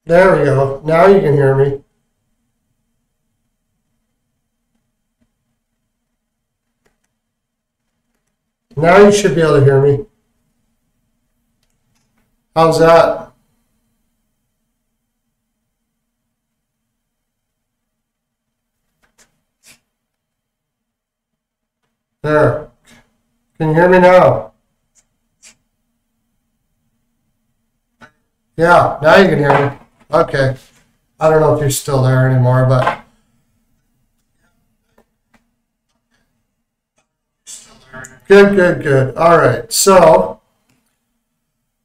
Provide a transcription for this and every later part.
There we go. Now you can hear me. Now you should be able to hear me. How's that? There. Can you hear me now? Yeah, now you can hear me. Okay. I don't know if you're still there anymore, but good, good, good. All right. So,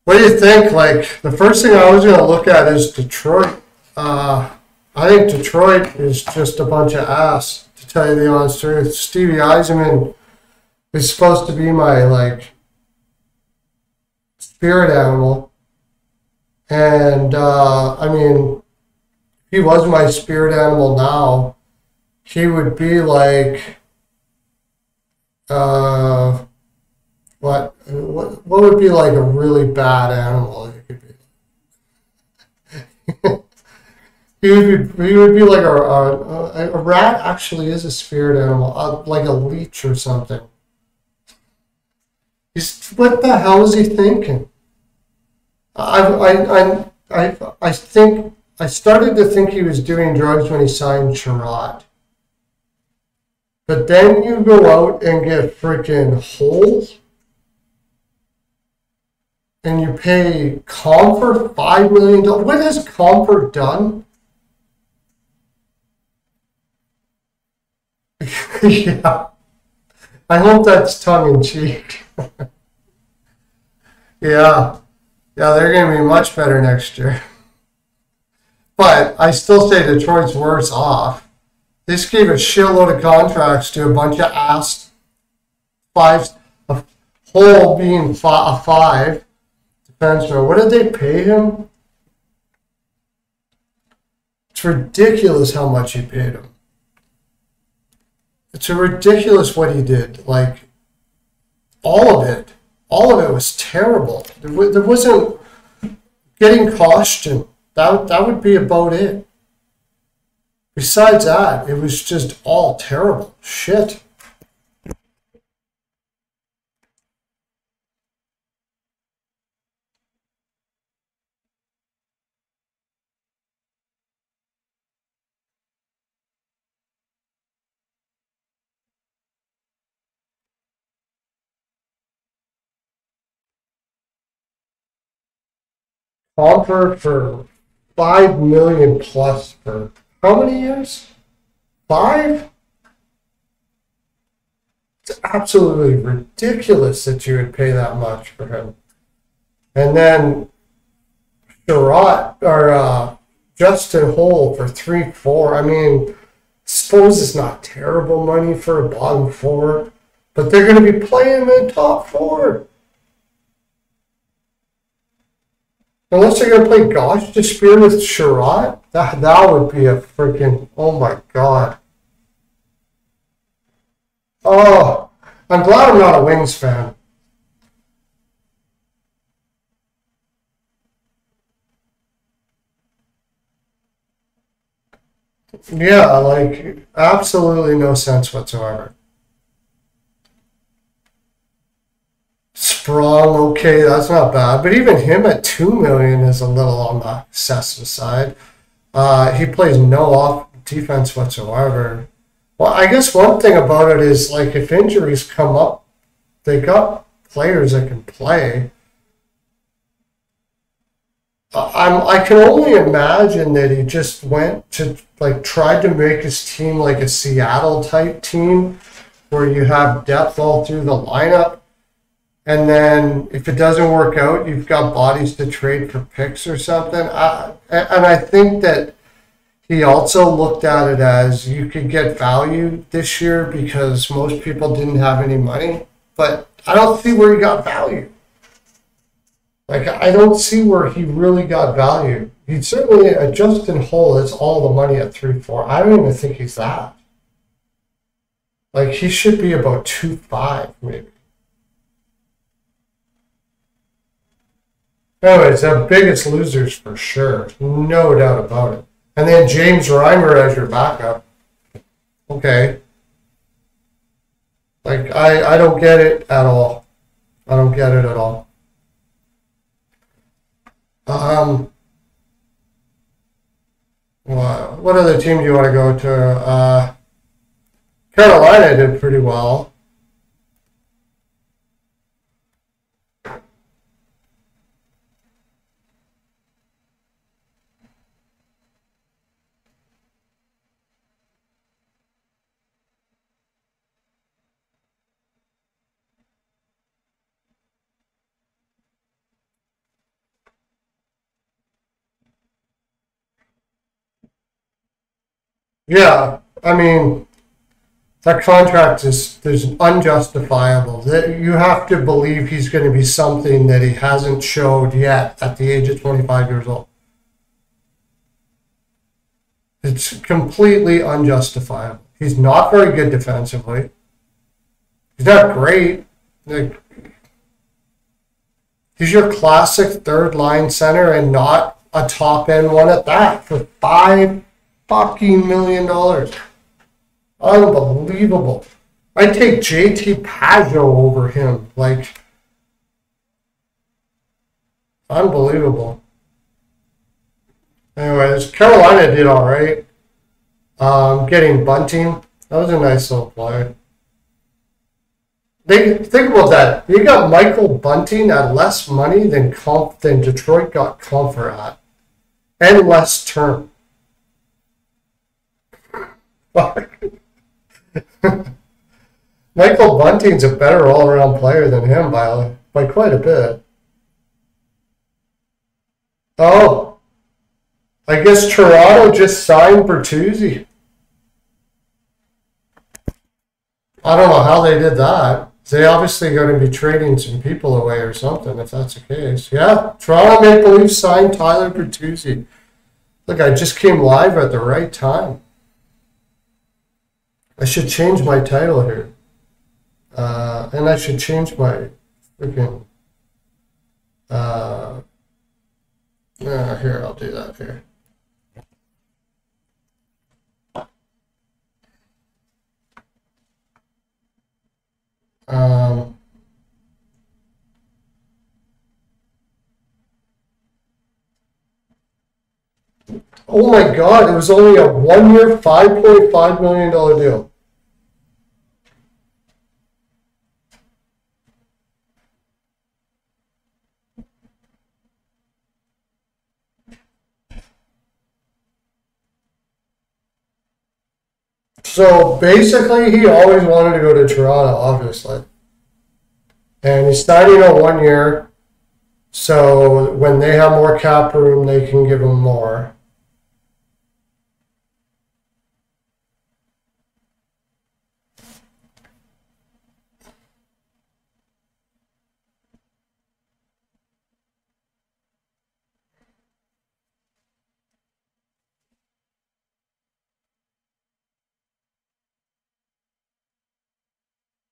what do you think? Like, the first thing I was going to look at is Detroit. I think Detroit is just a bunch of ass, to tell you the honest truth. Stevie Eisenman is supposed to be my, like, spirit animal. And, I mean, if he was my spirit animal now, he would be like, uh, what would be like a really bad animal he could be? He would be like a rat. Actually, is a spirit animal, like a leech or something. What the hell is he thinking? I think I started to think he was doing drugs when he signed Sherrod. But then you go out and get freaking holes and you pay Comfort $5 million. What has Comfort done? Yeah. I hope that's tongue in cheek. Yeah. Yeah, they're going to be much better next year. But I still say Detroit's worse off. This gave a shitload of contracts to a bunch of ass fives, a whole being a five defenseman. What did they pay him? It's ridiculous how much he paid him. It's ridiculous what he did. Like, all of it. All of it was terrible. There wasn't getting caution. That would be about it. Besides that, it was just all terrible shit. Offer for 5 million plus for how many years? Five? It's absolutely ridiculous that you would pay that much for him. And then Sherrod or Justin Hole for 3-4. I mean, suppose it's not terrible money for a bottom four, but they're going to be playing him in top four. Unless they're going to play Gosh to Spear with Sherrod, that would be a freaking, oh my God. Oh, I'm glad I'm not a Wings fan. Yeah, like, absolutely no sense whatsoever. Sprong, okay, that's not bad. But even him at 2 million is a little on the excessive side. He plays no off defense whatsoever. Well, I guess one thing about it is, like, if injuries come up, they got players that can play. I can only imagine that he just went to, like, tried to make his team like a Seattle type team where you have depth all through the lineup. And then if it doesn't work out, you've got bodies to trade for picks or something. And I think that he also looked at it as you could get value this year because most people didn't have any money. But I don't see where he got value. Like, I don't see where he really got value. He certainly, at Justin Hole, that's all the money at 3-4. I don't even think he's that. Like, he should be about 2-5, maybe. Anyways, the biggest losers for sure. No doubt about it. And then James Reimer as your backup. Okay. Like, I don't get it at all. I don't get it at all. What other team do you want to go to? Carolina did pretty well. Yeah, I mean, that contract is unjustifiable. That you have to believe he's going to be something that he hasn't showed yet at the age of 25 years old. It's completely unjustifiable. He's not very good defensively. He's not great. Like, he's your classic third line center and not a top end one at that for $5 fucking million. Unbelievable. I'd take JT Pajot over him. Like, unbelievable. Anyways, Carolina did all right. Getting Bunting, that was a nice little play. They think about that. You got Michael Bunting at less money than Detroit got Comfort at, and less term. Fuck. Michael Bunting's a better all-around player than him by quite a bit. Oh, I guess Toronto just signed Bertuzzi. I don't know how they did that. They obviously going to be trading some people away or something if that's the case. Yeah, Toronto Maple Leafs signed Tyler Bertuzzi. Look, I just came live at the right time. I should change my title here. And I should change my freaking... here, I'll do that here. Oh my God, it was only a 1 year, $5.5 million deal. So basically, he always wanted to go to Toronto, obviously. And he's signing a 1 year. So when they have more cap room, they can give him more.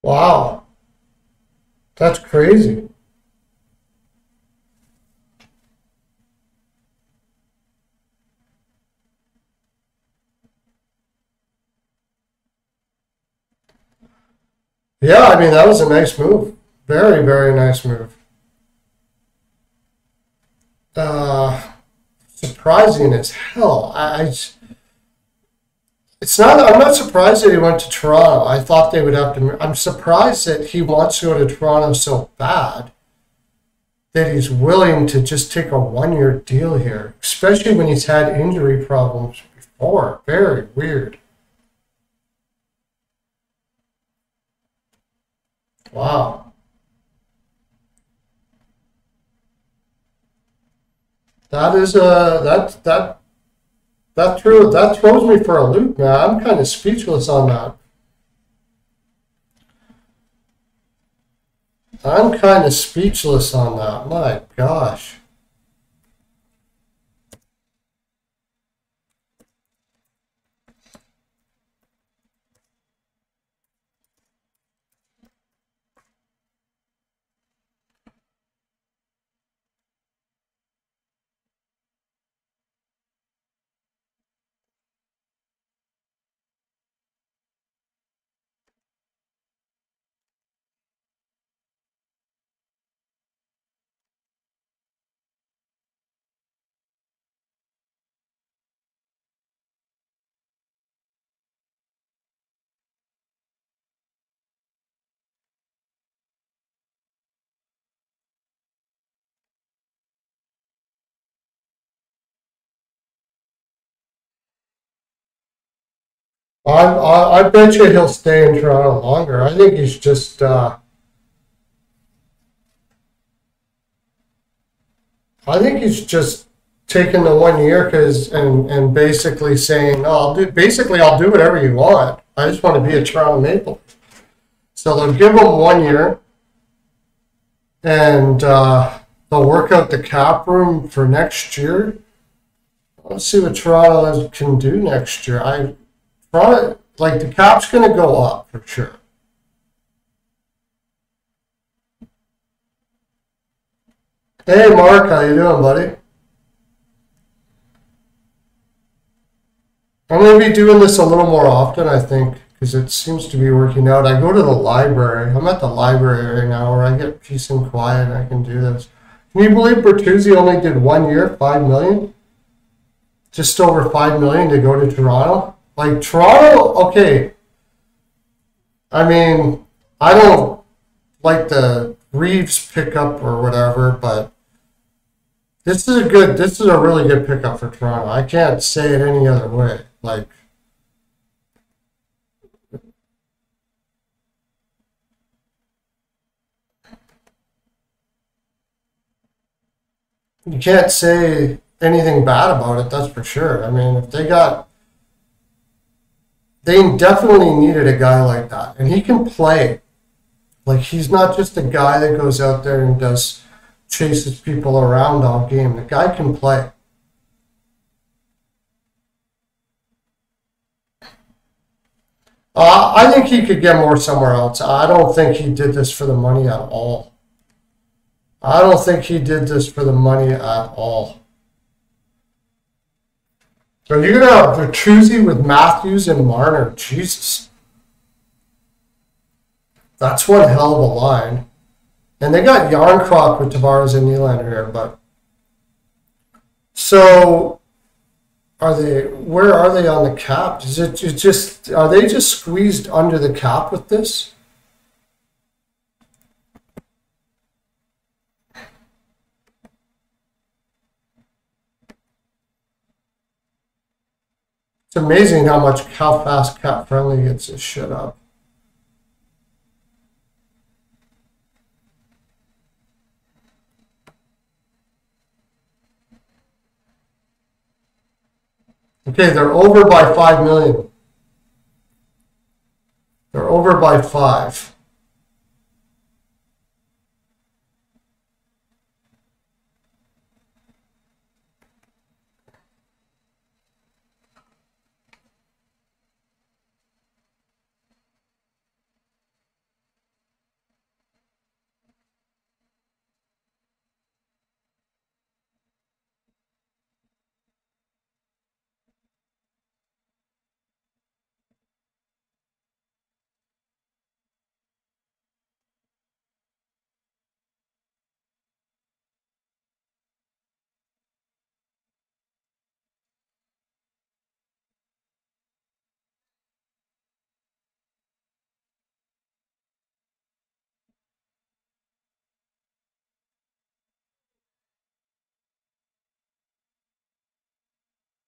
Wow. That's crazy. Yeah, I mean, that was a nice move. Very, very nice move. Surprising as hell. It's not. I'm not surprised that he went to Toronto. I thought they would have to. I'm surprised that he wants to go to Toronto so bad that he's willing to just take a 1 year deal here, especially when he's had injury problems before. Very weird. Wow. That is that throws me for a loop, man. I'm kind of speechless on that. I'm kind of speechless on that. My gosh. I bet you he'll stay in Toronto longer. I think he's just I think he's just taking the 1 year because and basically saying, oh, I'll do whatever you want. I just want to be a Toronto Maple. So they'll give him 1 year, and they'll work out the cap room for next year. Let's see what Toronto can do next year. Toronto, like the cap's going to go up for sure. Hey Mark, how you doing, buddy? I'm going to be doing this a little more often, I think, because it seems to be working out. I go to the library. I'm at the library right now where I get peace and quiet and I can do this. Can you believe Bertuzzi only did 1 year, 5 million? Just over 5 million to go to Toronto? Like Toronto, okay. I mean, I don't like the Reeves pickup or whatever, but this is a really good pickup for Toronto. I can't say it any other way. Like, you can't say anything bad about it, that's for sure. I mean, if they definitely needed a guy like that. And he can play. Like, he's not just a guy that goes out there and chases people around all game. The guy can play. I think he could get more somewhere else. I don't think he did this for the money at all. I don't think he did this for the money at all. So you're going to have Bertuzzi with Matthews and Marner. Jesus. That's one hell of a line. And they got Yarncroc with Tavares and Nylander here, but so where are they on the cap? Are they just squeezed under the cap with this? It's amazing how fast Cap Friendly gets this shit up. Okay, they're over by 5 million. They're over by 5.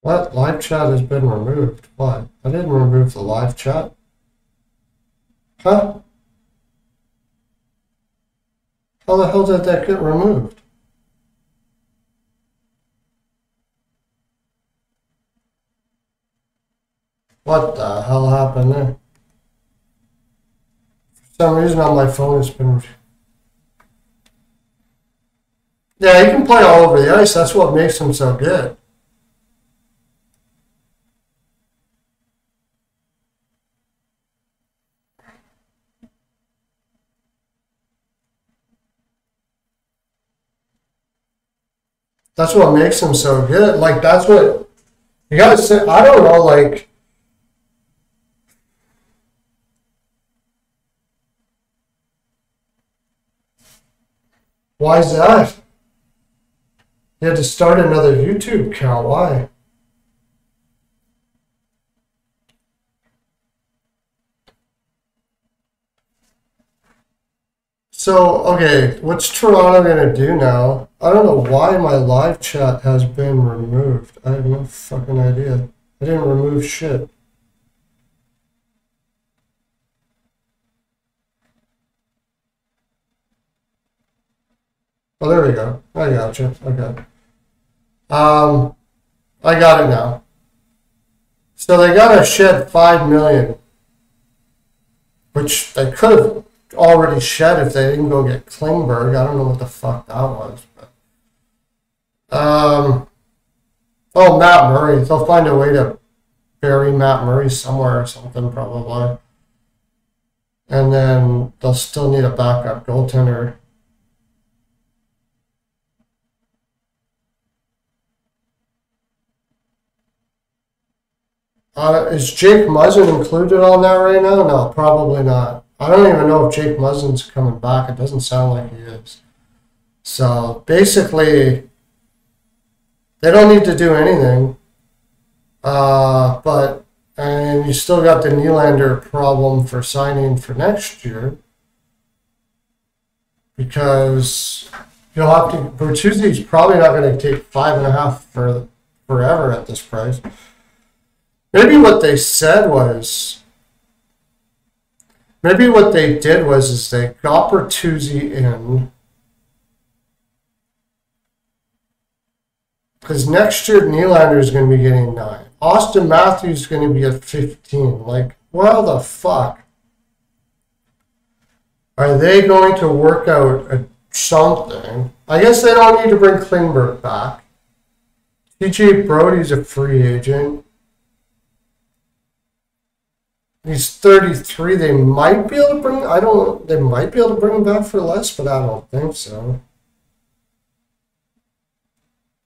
What? Live chat has been removed. What? I didn't remove the live chat. Huh? How the hell did that get removed? What the hell happened there? For some reason on my phone it's been... Yeah, he can play all over the ice. That's what makes him so good. That's what makes him so good. Like, that's what you gotta say. I don't know, like, why is that? You had to start another YouTube account. Why? So, okay, what's Toronto gonna do now? I don't know why my live chat has been removed. I have no fucking idea. I didn't remove shit. Oh, there we go. I got you. Okay. I got it now. So they got to shed 5 million, which they could have already shed if they didn't go get Klingberg. I don't know what the fuck that was, but oh, Matt Murray. They'll find a way to bury Matt Murray somewhere or something probably, and then they'll still need a backup goaltender. Is Jake Muzzin included on that right now? No, probably not. I don't even know if Jake Muzzin's coming back. It doesn't sound like he is. So basically, they don't need to do anything. And you still got the Nylander problem for signing for next year. Because you'll have to, Bertuzzi's probably not going to take 5.5 for forever at this price. Maybe what they said was, maybe what they did was is they got Bertuzzi in, because next year Nylander is going to be getting 9. Austin Matthews is going to be at 15. Like, well, the fuck? Are they going to work out something? I guess they don't need to bring Klingberg back. TJ Brody's a free agent. He's 33. They might be able to bring. I don't. They might be able to bring him back for less, but I don't think so.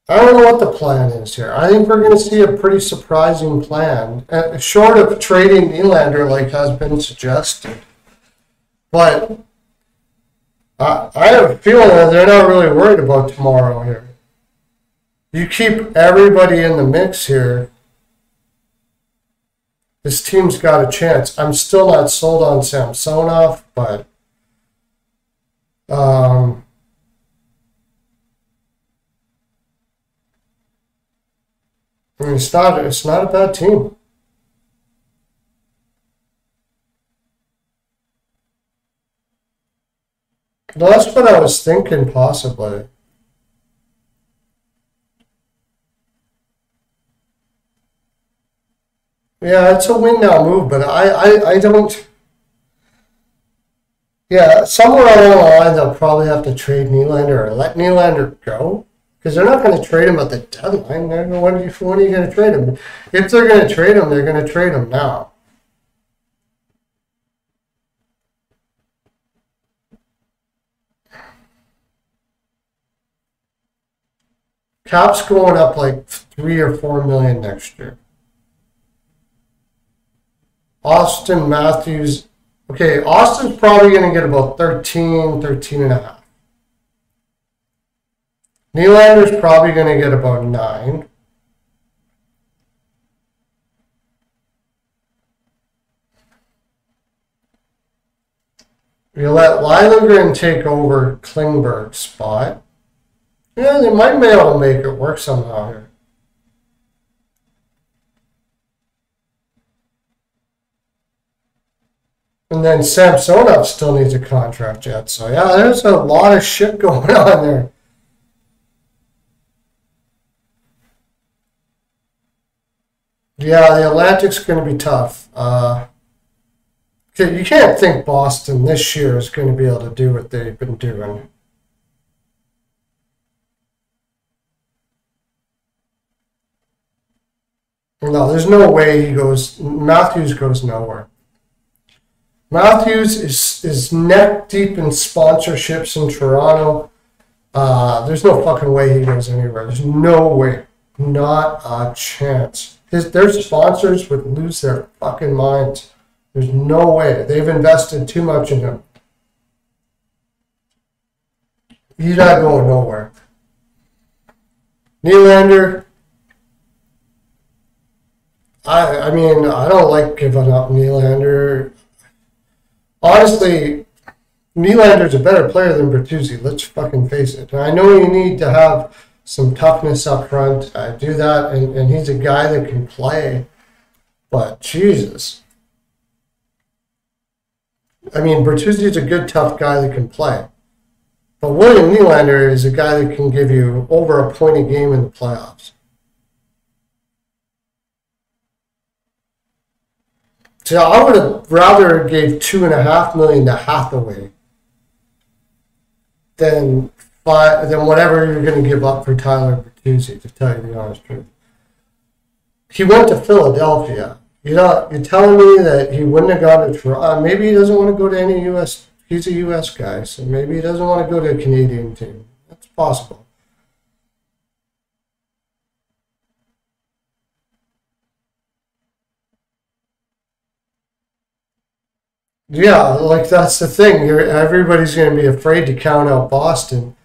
I don't know what the plan is here. I think we're going to see a pretty surprising plan, short of trading Nylander, like has been suggested. But I have a feeling that they're not really worried about tomorrow here. You keep everybody in the mix here. This team's got a chance. I'm still not sold on Samsonov, but I mean, it's not a bad team. That's what I was thinking, possibly. Yeah, it's a win now move, but I don't. Yeah, somewhere along the line, they'll probably have to trade Nylander or let Nylander go. Because they're not going to trade him at the deadline. When are you going to trade him? If they're going to trade him, they're going to trade him now. Cap's going up like 3 or 4 million next year. Austin Matthews. Okay, Austin's probably going to get about 13 and a half. Nylander's probably going to get about 9. You let Liljegren take over Klingberg's spot. Yeah, they might be able to make it work somehow here. And then Samsonov still needs a contract yet. So, yeah, there's a lot of shit going on there. Yeah, the Atlantic's going to be tough. You can't think Boston this year is going to be able to do what they've been doing. No, there's no way Matthews goes nowhere. Matthews is neck deep in sponsorships in Toronto. There's no fucking way he goes anywhere. There's no way. Not a chance. Their sponsors would lose their fucking minds. There's no way. They've invested too much in him. He's not going nowhere. Nylander, I mean, I don't like giving up Nylander. Honestly, Nylander's a better player than Bertuzzi. Let's fucking face it. And I know you need to have some toughness up front. I do that, and he's a guy that can play. But Jesus. I mean, Bertuzzi's a good, tough guy that can play. But William Nylander is a guy that can give you over a point a game in the playoffs. So I would have rather gave $2.5 million to Hathaway than whatever you're going to give up for Tyler Bertuzzi, to tell you the honest truth. He went to Philadelphia. You're telling me that he wouldn't have gone to Toronto. Maybe he doesn't want to go to any U.S. He's a U.S. guy, so maybe he doesn't want to go to a Canadian team. That's possible. Yeah, like that's the thing. Everybody's going to be afraid to count out Boston,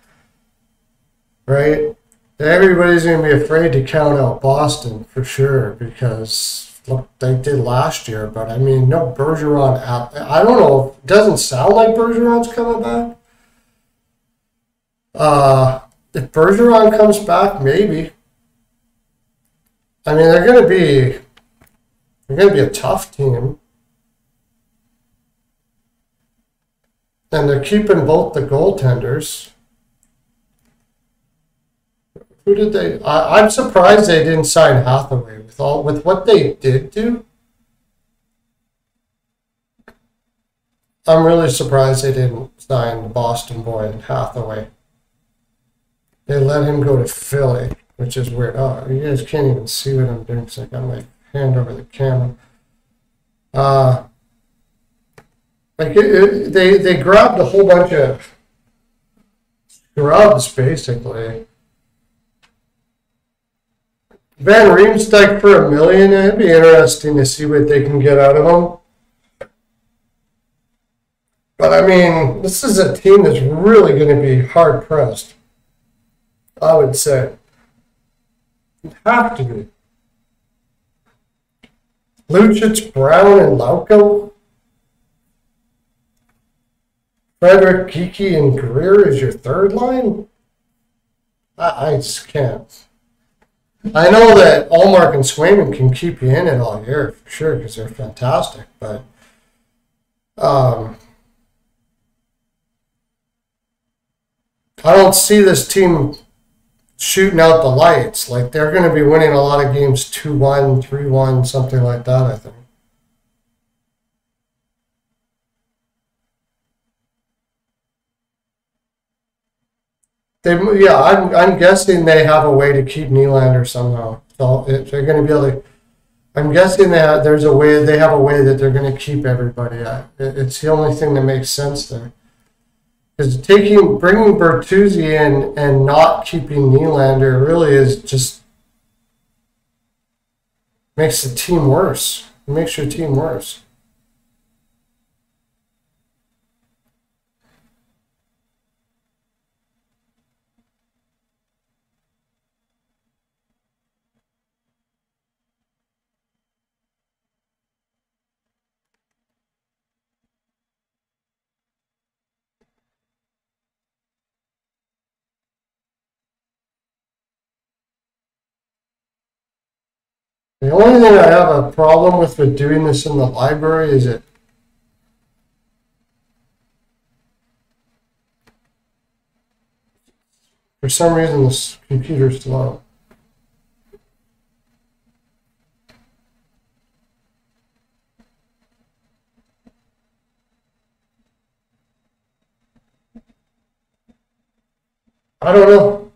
right? Everybody's going to be afraid to count out Boston for sure because look, they did last year. But I mean, no Bergeron. I don't know. It doesn't sound like Bergeron's coming back. If Bergeron comes back, maybe. I mean, they're going to be a tough team. And they're keeping both the goaltenders. Who did they? I'm surprised they didn't sign Hathaway with what they did do. I'm really surprised they didn't sign the Boston boy and Hathaway. They let him go to Philly, which is weird. Oh, you guys can't even see what I'm doing because I got my hand over the camera. They grabbed a whole bunch of scrubs, basically. Van Riemsdyk for $1 million. It'd be interesting to see what they can get out of him. But I mean, this is a team that's really going to be hard pressed. I would say. It'd have to be. Lucic, Brown, and Lauko. Frederick, Geeky, and Greer is your third line? I just can't. I know that Allmark and Swayman can keep you in it all year, for sure, because they're fantastic, but I don't see this team shooting out the lights. Like, they're going to be winning a lot of games 2-1, 3-1, something like that, I think. I'm guessing they have a way to keep Nylander somehow. So they're going to be able to. I'm guessing there's a way. They have a way that they're going to keep everybody. It's the only thing that makes sense there. Because bringing Bertuzzi in and not keeping Nylander really is just makes the team worse. It makes your team worse. The only thing I have a problem with doing this in the library is it. For some reason, this computer's slow. I don't know.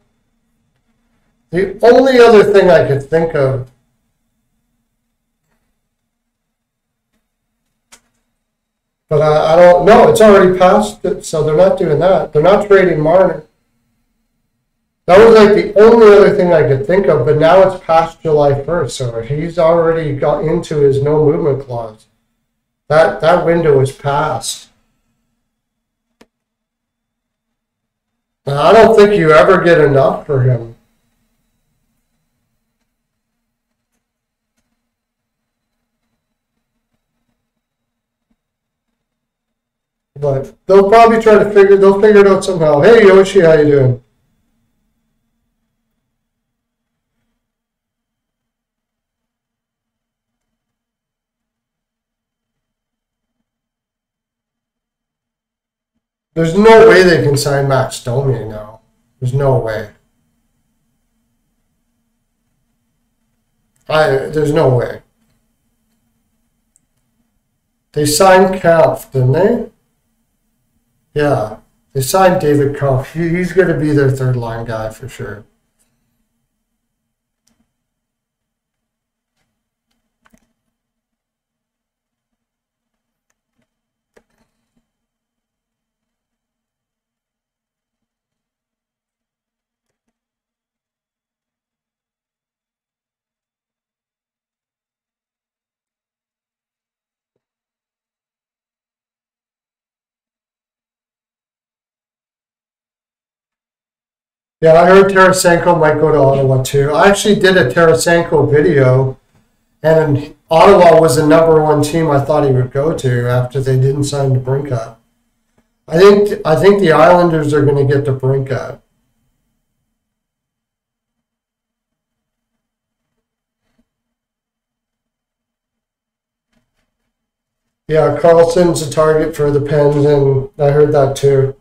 The only other thing I could think of. But I don't know. It's already passed, so they're not doing that. They're not trading Marner. That was like the only other thing I could think of, but now it's past July 1st, so he's already got into his no movement clause. That window is passed. Now, I don't think you ever get enough for him. But they'll figure it out somehow. Hey Yoshi, how you doing? There's no way they can sign Max Domi now. There's no way. There's no way. They signed Kampf, didn't they? Yeah. They signed David Kampf. He's going to be their third line guy for sure. Yeah, I heard Tarasenko might go to Ottawa too. I actually did a Tarasenko video, and Ottawa was the #1 team I thought he would go to after they didn't sign DeBrincat. I think the Islanders are going to get DeBrincat. Yeah, Carlson's a target for the Pens, and I heard that too.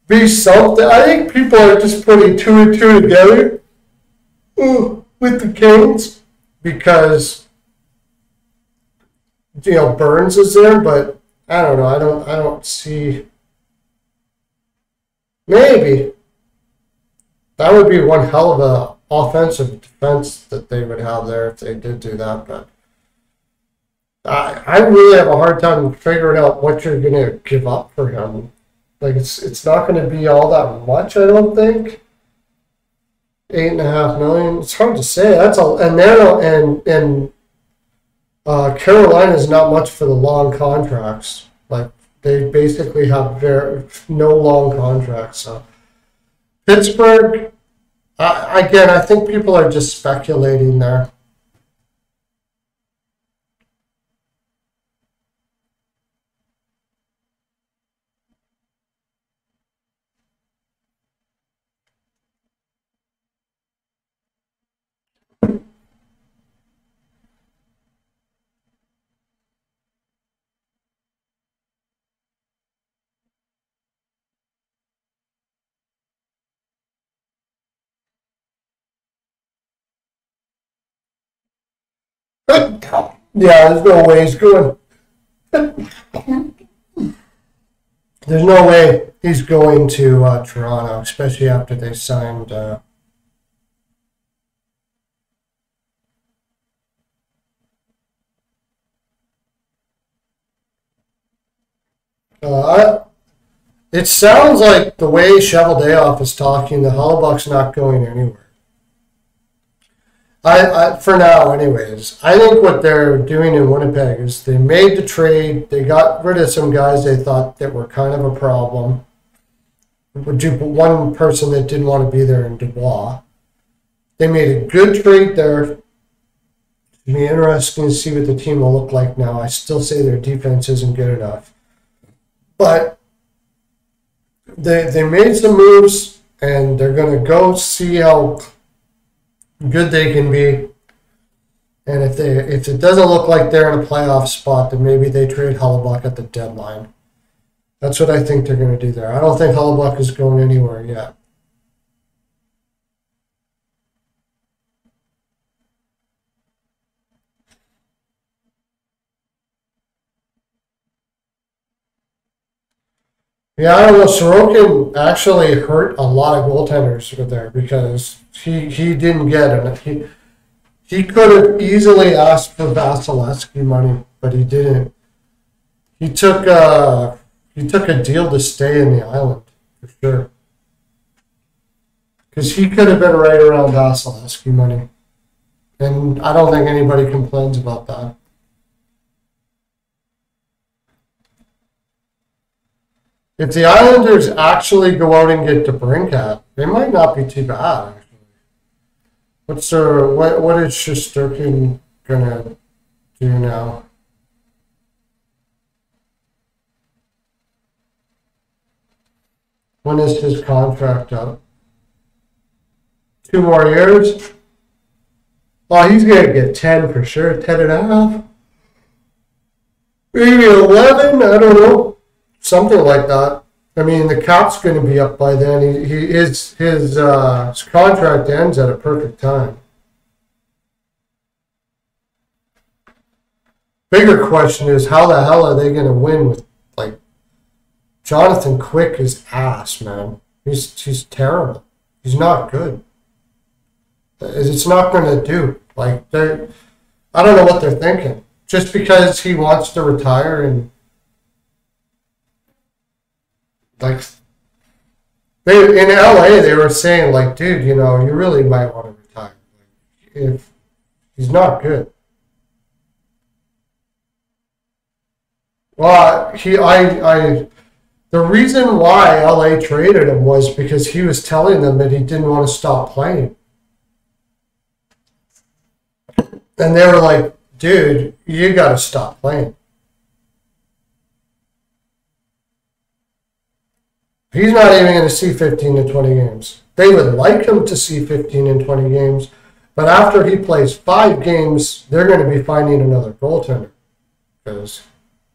Be something. I think people are just putting 2 and 2 together with the Kings because Burns is there, but I don't know. I don't see. Maybe that would be one hell of a offensive defense that they would have there if they did do that. But I really have a hard time figuring out what you're going to give up for him. Like it's not going to be all that much, I don't think. $8.5 million. It's hard to say. That's all. And Carolina's not much for the long contracts. Like they basically have no long contracts. So Pittsburgh. Again, I think people are just speculating there. Yeah, there's no way he's going. There's no way he's going to Toronto, especially after they signed. 'It sounds like the way Cheveldayoff is talking, the Hellebuyck's not going anywhere. For now, anyways, I think what they're doing in Winnipeg is they made the trade. They got rid of some guys they thought that were kind of a problem. One person that didn't want to be there in Dubois. They made a good trade there. It'll be interesting to see what the team will look like now. I still say their defense isn't good enough. But they made some moves, and they're going to go see how good they can be. And if it doesn't look like they're in a playoff spot, then maybe they trade Hellebuyck at the deadline. That's what I think they're going to do there. I don't think Hellebuyck is going anywhere yet. Yeah, I don't know. Sorokin actually hurt a lot of goaltenders with there because he didn't get it. He could have easily asked for Vasilevsky money, but he didn't. He took a deal to stay in the island for sure, because he could have been right around Vasilevsky money, and I don't think anybody complains about that. If the Islanders actually go out and get DeBrincat, they might not be too bad. What is Shesterkin gonna do now? When is his contract up? 2 more years? Oh, he's gonna get 10 for sure. 10.5. Maybe 11. I don't know. Something like that. I mean, the cap's going to be up by then. His contract ends at a perfect time. Bigger question is how the hell are they going to win with like Jonathan Quick is ass, man. He's terrible. He's not good. It's not going to do. Like I don't know what they're thinking. Just because he wants to retire and like in LA they were saying like, dude, you know, you really might want to retire. If he's not good. Well, the reason why LA traded him was because he was telling them that he didn't want to stop playing. And they were like, dude, you got to stop playing. He's not even going to see 15 to 20 games. They would like him to see 15 and 20 games, but after he plays 5 games, they're going to be finding another goaltender because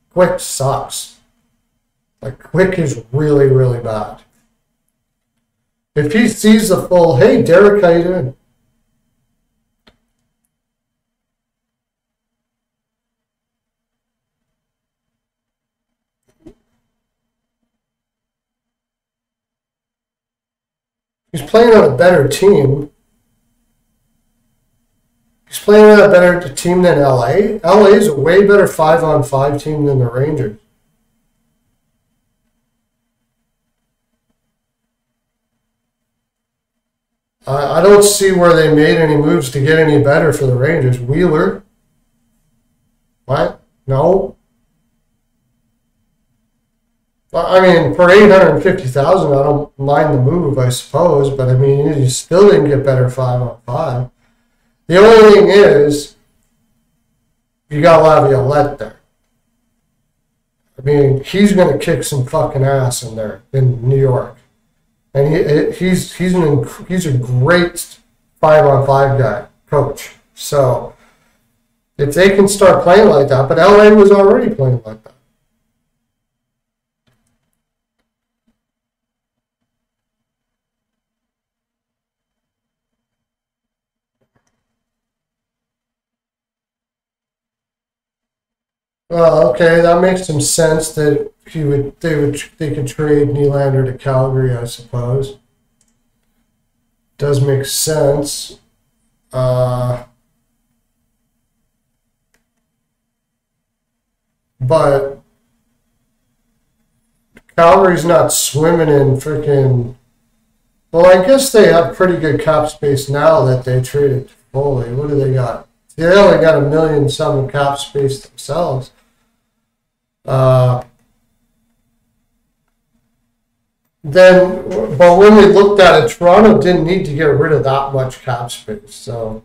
Quick sucks. Like, Quick is really, really bad. If he sees the full, hey, Derek, how you doing? He's playing on a better team. He's playing on a better team than LA. LA is a way better 5-on-5 team than the Rangers. I don't see where they made any moves to get any better for the Rangers. Wheeler? What? No. I mean, for $850,000, I don't mind the move, I suppose. But I mean, you still didn't get better 5-on-5. The only thing is, you got Laviolette there. I mean, he's going to kick some fucking ass in there in New York, and he's a great 5-on-5 guy, coach. So if they can start playing like that, but LA was already playing like that. Well, okay, that makes some sense that they could trade Nylander to Calgary, I suppose. Does make sense. But Calgary's not swimming in freaking. Well, I guess they have pretty good cap space now that they traded Foley. What do they got? They only got $1 million some cap space themselves. But when we looked at it, Toronto didn't need to get rid of that much cap space. So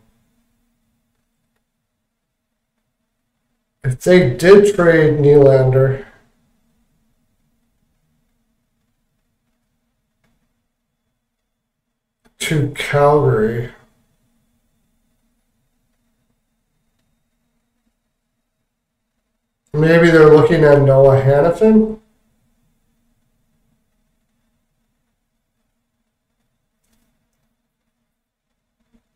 if they did trade Nylander, to Calgary, maybe they're looking at Noah Hanifin.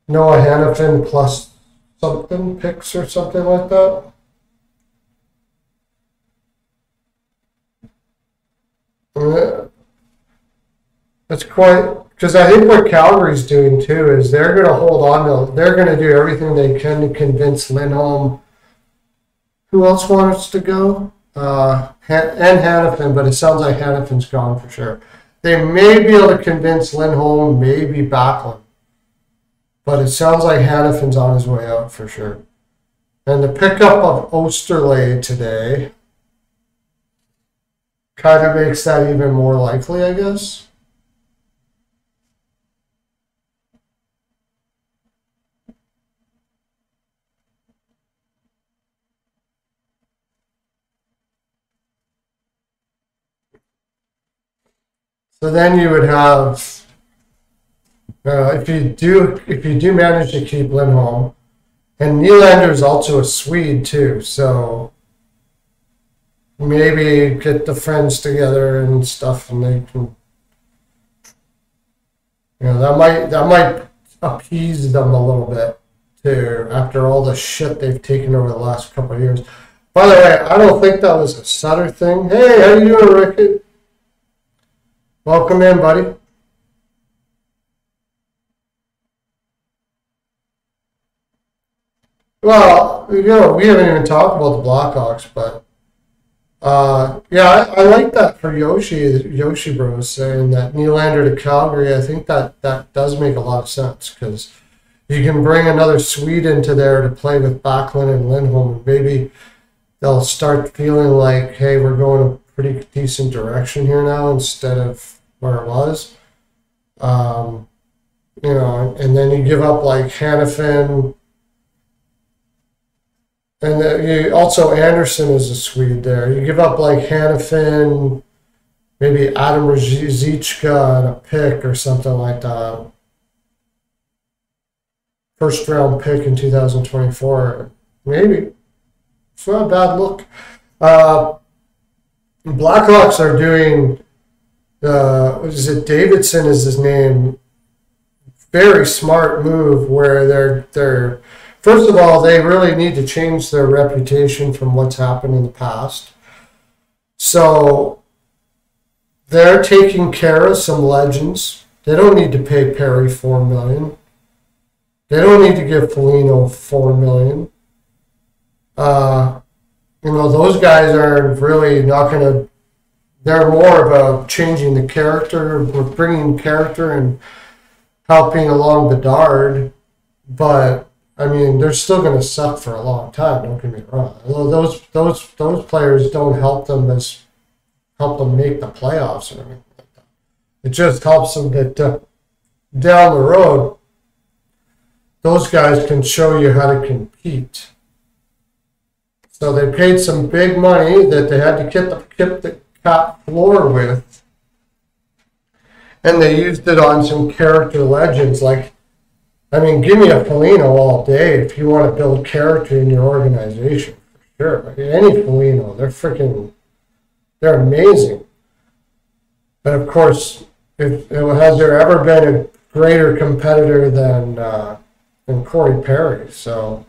Noah Hanifin plus something picks or something like that. That's quite, because I think what Calgary's doing too is they're going to hold on to, they're going to do everything they can to convince Lindholm. Who else wants to go? And Hanifin, but it sounds like Hanifin's gone for sure. They may be able to convince Lindholm, maybe Backlund. But it sounds like Hanifin's on his way out for sure. And the pickup of Osterley today kind of makes that even more likely, I guess. So then you would have, if you do manage to keep Lindholm, and Nylander is also a Swede too, so maybe get the friends together and stuff, and they can, that might appease them a little bit too after all the shit they've taken over the last couple of years. By the way, I don't think that was a Sutter thing. Hey, how you doing, Ricky? Welcome in, buddy. Well, we haven't even talked about the Blackhawks, but yeah, I like that for Yoshi Bros saying that Nylander to Calgary. I think that does make a lot of sense because you can bring another Swede into there to play with Backlund and Lindholm, and maybe they'll start feeling like, hey, we're going a pretty decent direction here now instead of where it was. And then you give up like Hannafin. And also Anderson is a Swede there. You give up like Hannafin, maybe Adam Ruzicka and a pick or something like that. First round pick in 2024. Maybe. It's not a bad look. Blackhawks are doing, what is it, Davidson is his name. Very smart move where they're first of all, they really need to change their reputation from what's happened in the past. So they're taking care of some legends. They don't need to pay Perry $4 million. They don't need to give Foligno $4 million. Those guys are really not going to. They're more about changing the character, bringing character and helping along Bedard, but. I mean, they're still going to suck for a long time. Don't get me wrong. Those players don't help them make the playoffs or anything like that. It just helps them get down the road. Those guys can show you how to compete. So they paid some big money that they had to keep the cap floor with, and they used it on some character legends like. I mean, give me a Foligno all day if you want to build character in your organization, for sure. Any Foligno, they're amazing. But of course, has there ever been a greater competitor than Corey Perry? So.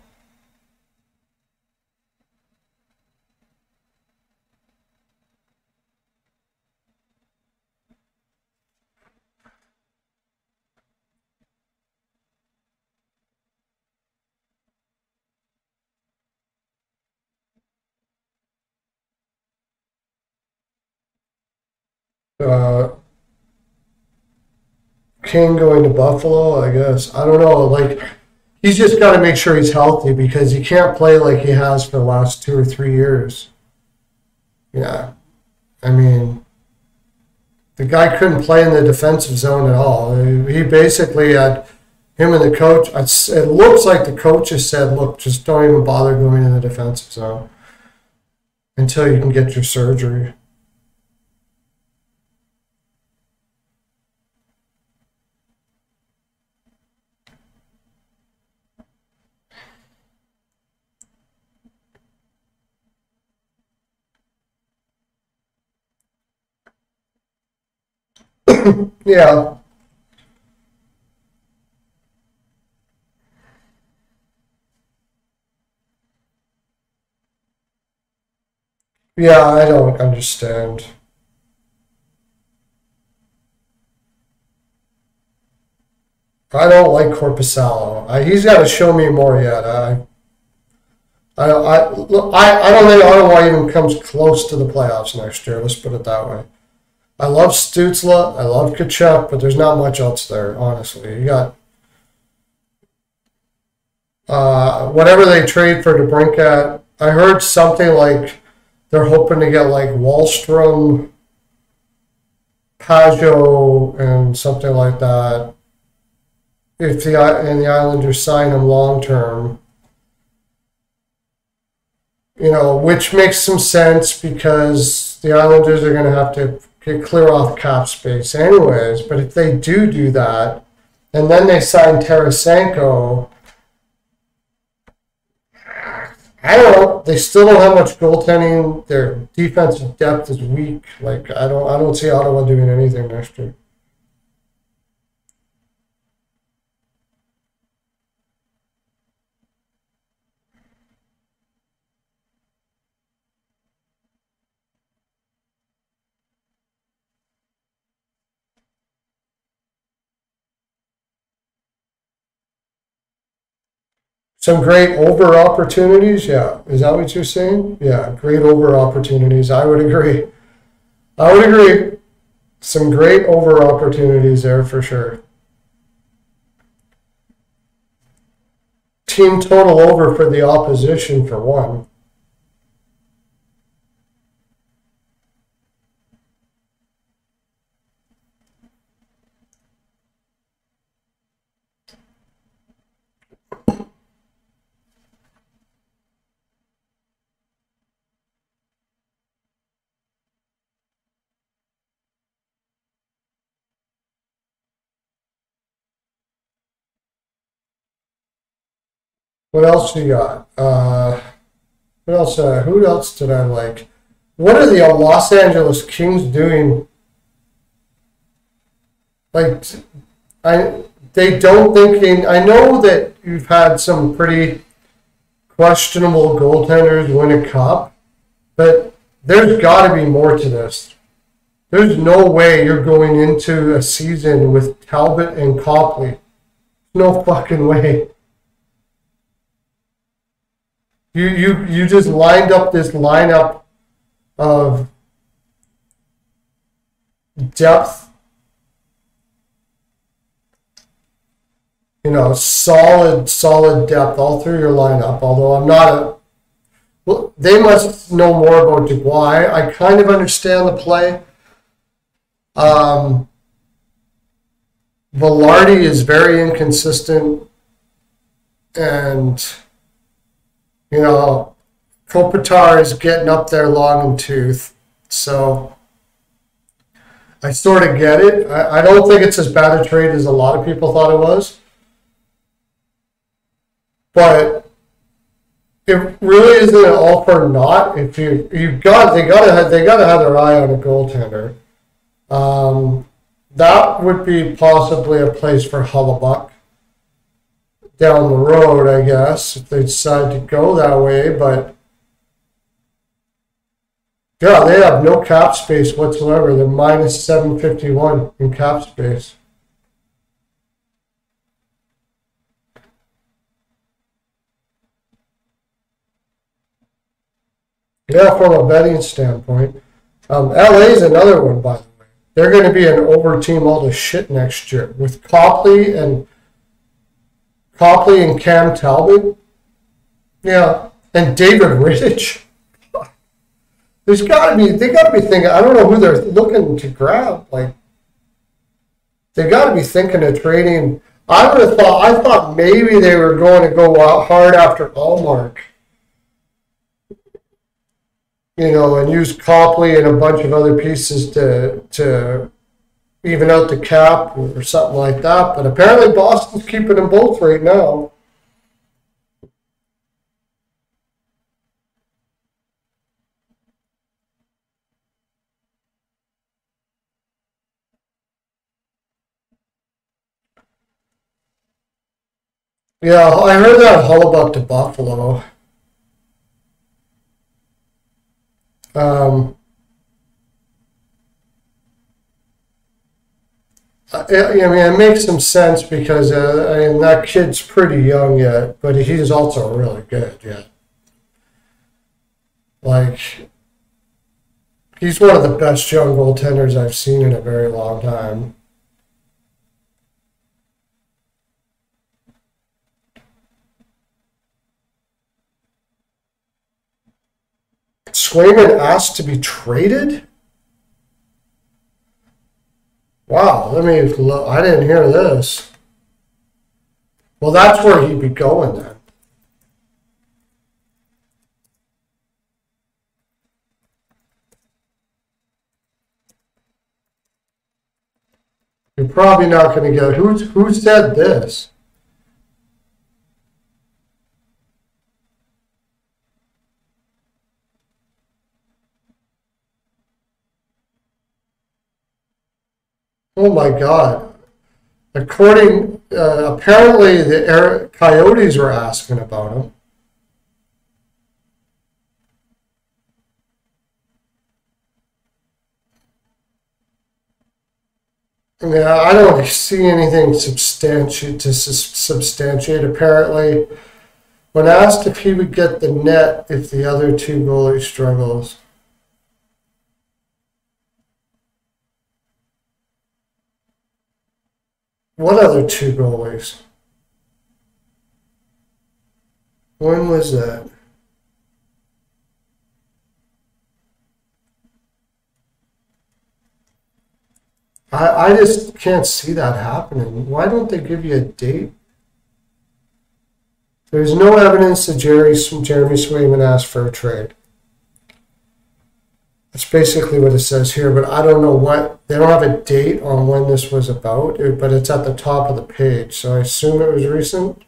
King going to Buffalo, I guess. I don't know. Like, he's just got to make sure he's healthy because he can't play like he has for the last 2 or 3 years. Yeah. I mean, the guy couldn't play in the defensive zone at all. He basically had him and the coach. It looks like the coach has said, look, just don't even bother going in the defensive zone until you can get your surgery. Yeah. Yeah, I don't understand. I don't like Corpusalo. He's got to show me more yet. I don't think Ottawa even comes close to the playoffs next year. Let's put it that way. I love Stützle. I love Kachuk, but there's not much else there, honestly. You got whatever they trade for DeBrincat. I heard something like they're hoping to get like Wallstrom, Pajot, and something like that. If the Islanders sign him long term, which makes some sense because the Islanders are going to have to clear off cap space anyways. But if they do that, and then they sign Tarasenko, I don't know. They still don't have much goaltending. Their defensive depth is weak. Like I don't see Ottawa doing anything next year. Some great over opportunities, yeah. Is that what you're saying? Yeah, great over opportunities. I would agree. I would agree. Some great over opportunities there for sure. Team total over for the opposition for one. What else do you got? What else? Who else did I like? What are the Los Angeles Kings doing? Like, I they don't think. I know that you've had some pretty questionable goaltenders win a cup, but there's got to be more to this. There's no way you're going into a season with Talbot and Copley. No fucking way. You just lined up this lineup of depth, solid depth all through your lineup. Although I'm not a, well, they must know more about Dubois. I kind of understand the play. Velarde is very inconsistent, and Kopitar is getting up there long in tooth. So I sort of get it. I don't think it's as bad a trade as a lot of people thought it was. But it really isn't an all for naught. If they gotta have their eye on a goaltender. That would be possibly a place for Hellebuyck down the road, I guess, if they decide to go that way. But yeah, they have no cap space whatsoever. They're minus 751 in cap space. Yeah, from a betting standpoint. LA is another one, by the way. They're going to be an over team all the shit next year with Copley and Cam Talbot. Yeah, and David Rittich. They got to be thinking, I don't know who they're looking to grab. Like, they got to be thinking of trading. I thought maybe they were going to go out hard after Allmark. And use Copley and a bunch of other pieces to even out the cap or something like that. But apparently Boston's keeping them both right now. Yeah, I heard that Hellebuyck to Buffalo. It makes some sense because that kid's pretty young yet, but he's also really good yet. Like, he's one of the best young goaltenders I've seen in a very long time. Swayman asked to be traded? Wow, let me look. I didn't hear this. Well, that's where he'd be going then. You're probably not going to get who said this? Oh my God. Apparently the Coyotes were asking about him. Yeah, I don't see anything substantiate. Apparently, when asked if he would get the net if the other two goalies struggles. What other two goalies? When was that? I just can't see that happening. Why don't they give you a date? There's no evidence that Jeremy Swayman asked for a trade. That's basically what it says here, but I don't know what, they don't have a date on when this was about, but it's at the top of the page, so I assume it was recent.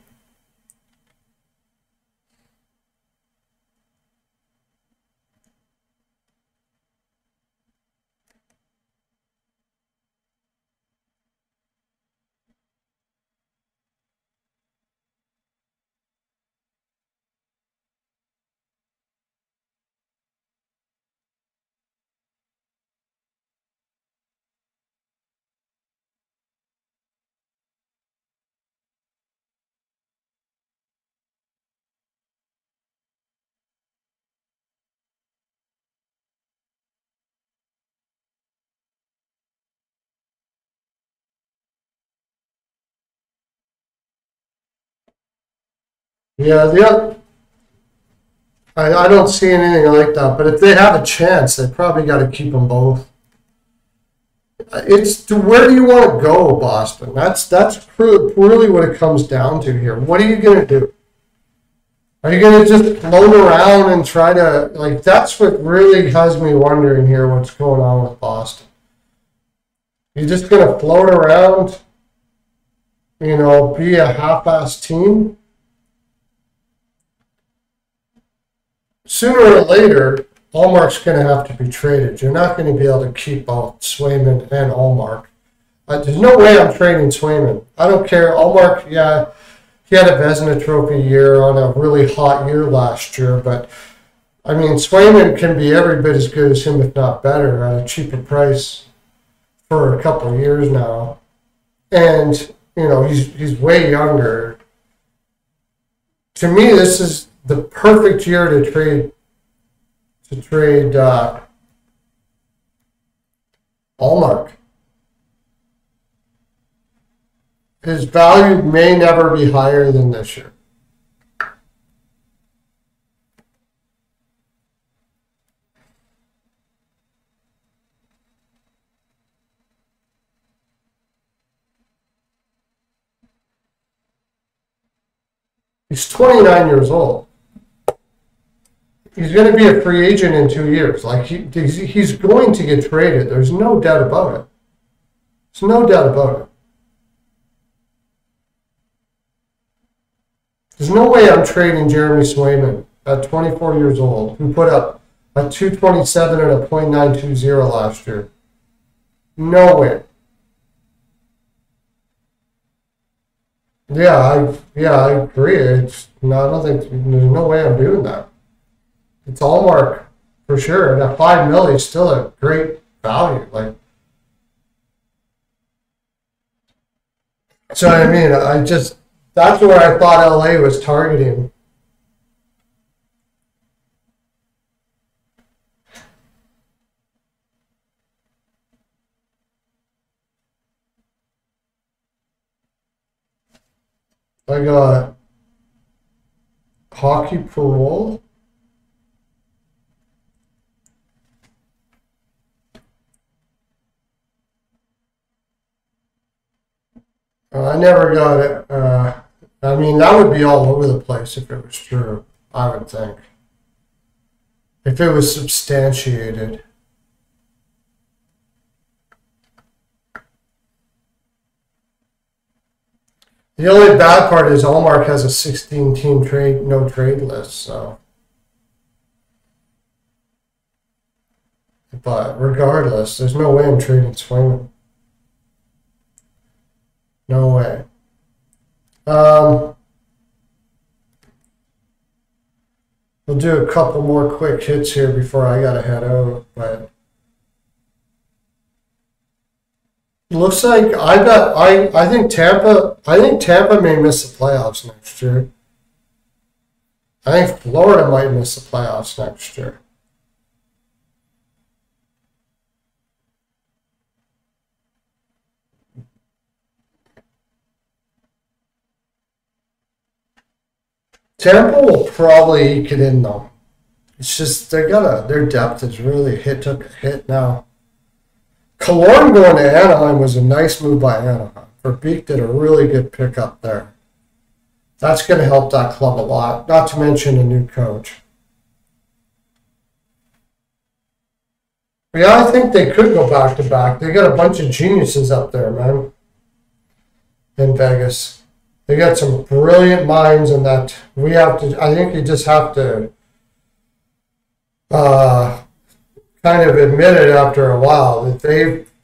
Yeah, I don't see anything like that, but if they have a chance, they probably got to keep them both. It's to where do you want to go, Boston? That's really what it comes down to here. What are you going to do? Are you going to just float around and try to, like, that's what really has me wondering here what's going on with Boston. You're just going to float around, be a half-assed team? Sooner or later, Allmark's going to have to be traded. You're not going to be able to keep both Swayman and Allmark. There's no way I'm trading Swayman. I don't care. Allmark, yeah, he had a Vezina Trophy year on a really hot year last year, but I mean, Swayman can be every bit as good as him, if not better, at a cheaper price for a couple of years now. And, he's way younger. To me, this is the perfect year to trade Allmark. His value may never be higher than this year. He's 29 years old. He's going to be a free agent in 2 years. Like he's going to get traded. There's no doubt about it. There's no doubt about it. There's no way I'm trading Jeremy Swayman at 24 years old, who put up a .227 and a .920 last year. No way. Yeah, I agree. I don't think there's no way I'm doing that. It's Allmark for sure. And at $5 million is still a great value. So I mean, that's where I thought LA was targeting. I got hockey parole. I never got it. I mean, that would be all over the place if it was true, I would think. If it was substantiated. The only bad part is Allmark has a 16-team no trade list, so. But regardless, there's no way I'm trading Swayman. No way. We'll do a couple more quick hits here before I gotta head out, but looks like I think Tampa may miss the playoffs next year. I think Florida might miss the playoffs next year. Tampa will probably eke it in though. It's just their depth is really took a hit now. Killorn going to Anaheim was a nice move by Anaheim. Verbeek did a really good pickup there. That's going to help that club a lot, not to mention a new coach. Yeah, I think they could go back to back. They got a bunch of geniuses up there, man, in Vegas. They got some brilliant minds, and that we have to. I think you just have to kind of admit it after a while that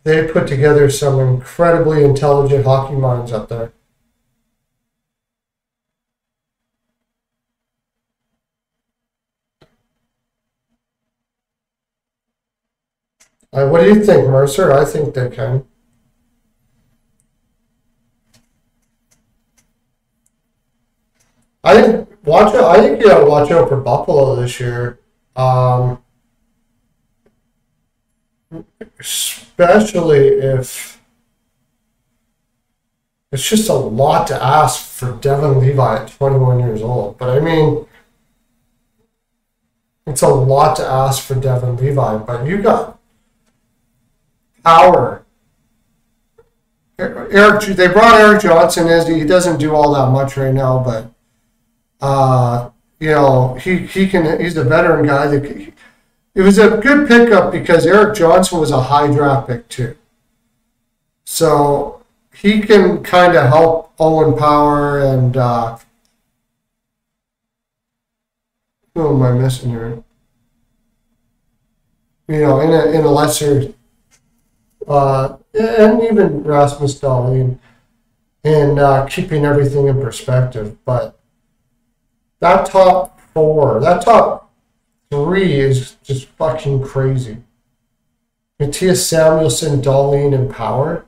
they put together some incredibly intelligent hockey minds up there. What do you think, Mercer? I think they can. I think you gotta watch out for Buffalo this year. Especially if it's just a lot to ask for Devin Levi at 21 years old. But I mean, it's a lot to ask for Devin Levi, but you got power. They brought Eric Johnson. He doesn't do all that much right now, but he can. He's a veteran guy. It was a good pickup because Eric Johnson was a high draft pick too, so he can kind of help Owen Power and who am I missing here? In a lesser. And even Rasmus Dahlin in keeping everything in perspective. But that top three is just fucking crazy. Matthias Samuelsson, Dahlin, and Power.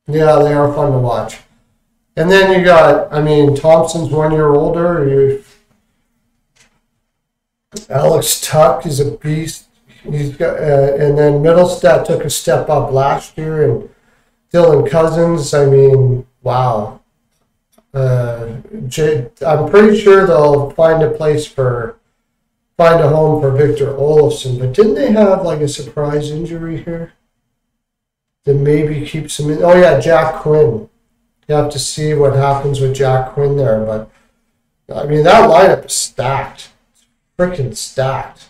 Yeah, they are fun to watch. And then you got, Thompson's 1 year older. Alex Tuck is a beast. He's got, and then Middlestat took a step up last year, and Dylan Cousins. Wow. I'm pretty sure they'll find a home for Victor Olofsson. But didn't they have like a surprise injury here that maybe keeps him in? Oh yeah, Jack Quinn. You have to see what happens with Jack Quinn there, but that lineup is stacked. It's freaking stacked.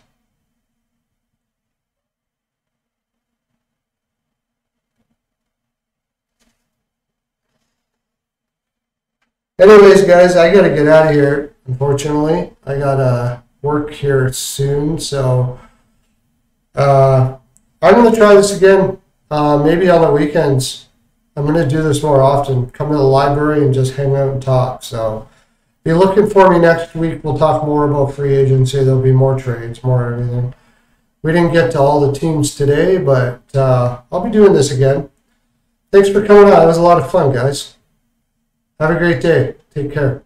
Anyways, guys, I got to get out of here, unfortunately. I got to work here soon, so I'm going to try this again, maybe on the weekends. I'm going to do this more often. Come to the library and just hang out and talk. So be looking for me next week. We'll talk more about free agency. There'll be more trades, more everything. We didn't get to all the teams today, but I'll be doing this again. Thanks for coming on. It was a lot of fun, guys. Have a great day. Take care.